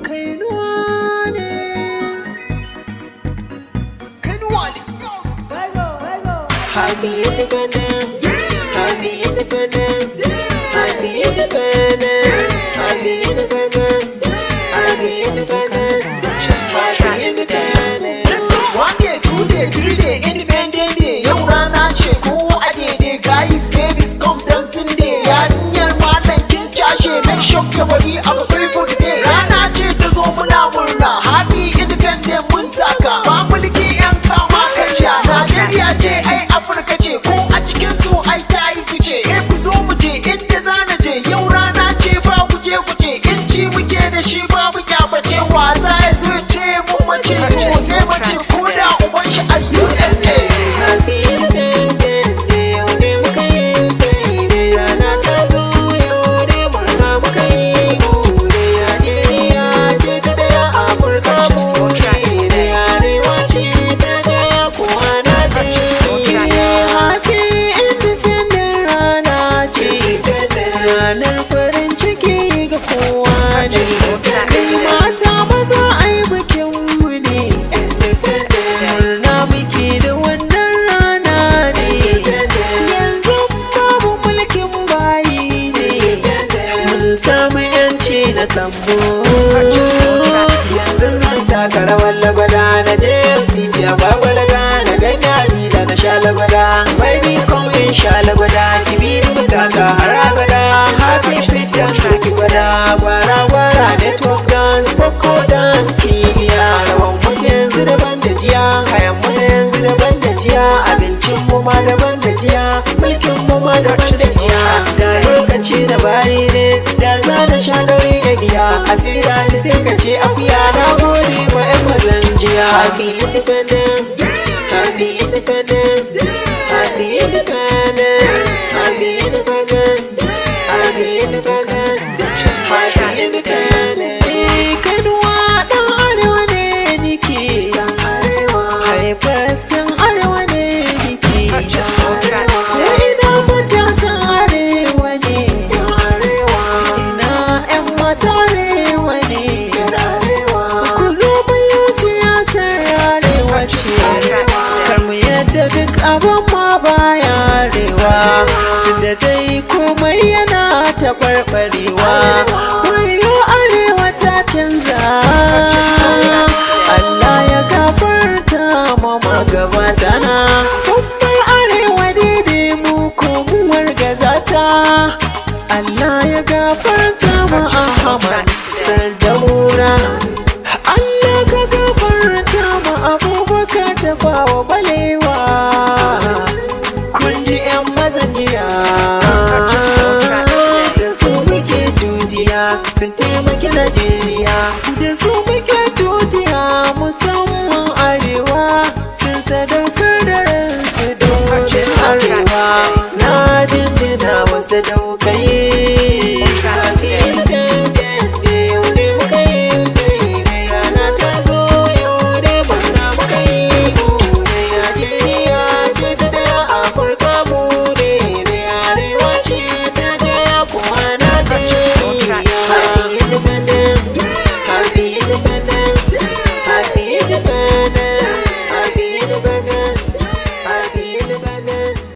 Kainuwa ne. Kainuwa ne. Happy independent, happy independent, happy independent, happy independent, happy independent, happy independent. One day, 2 day, 3 day, independent day. Yau rana ce kowa a daidai, guys, babies, come dancing day. Yarinyar malam kin cashe, make shock your body, I'm a very good day. Rana ce ta zo muna murna, happy independent mun taka. Ba mulki yan kama karya, Najeriya ce ai Afirka ce, ko a cikin su ai ta yi fice. Ku zo mu je inda zana je, yau rana ce ba guje-guje. Inci muke da shi babu kyabace, wasa ya zo ce mu mace ko sai mace ko da uban shi a USA. Happy Independence Day, yau ne muka yi daidai, rana ta zo yau ne murna muka yi gode. Najeriya ce ta daya, Afirka mu ne da arewa ce ta daya, kowa na Najeriya. Happy Independence rana ce, ranar farin ciki ga kowa ne. Kai mata maza ai bikin mu ne, murna muke da wannan rana ne. Yanzu babu mulkin bayi ne, mun samu yanci na kanmu. Yanzu zan taka rawar lagwada, na je city a bagwalaga, na ganya da na sha lagwada. Baby come in sha lagwada, kibi mu taka har abada. Happy Christian saki gwada, gwara-gwara network dance, boko dance, kiliya. Rawan mu yanzu daban da jiya, kayan mu yanzu daban da jiya, abincin mu ma daban da jiya, mulkin mu ma daban da jiya. Da lokaci na bayi ne, da za na sha dauri da giya, asira ni sai ka ce akuya. Na gode wa 'yan mazan jiya. Happy Independent, happy Independent, happy Independent, happy Independent, happy Independent, happy Independent. Kainuwa ɗan arewa ne nike, haifaffen arewa ne nike. Ko ina matasan arewa ne, ina 'yan mata arewa ne. Ku zo mu yi siyasar arewa ce, kar mu yadda duk abin ma baya arewa. Tunda dai komai yana taɓarɓarewa, wayo arewa ta canza. Allah ya gafarta ma magabata na, sun bar arewa daidai mu ko mu wargaza ta. Allah ya gafarta ma Ahmad Sardauna, Allah ka gafarta ma Abubakar Tafawa Balewa. Kun ji 'yan mazan jiya, da su muke tutiya, sun taimaki Najeriya. Da su muke tutiya, musamman arewa, sun sadaukar da ransu domin arewa. Na jinjina wasu daukai.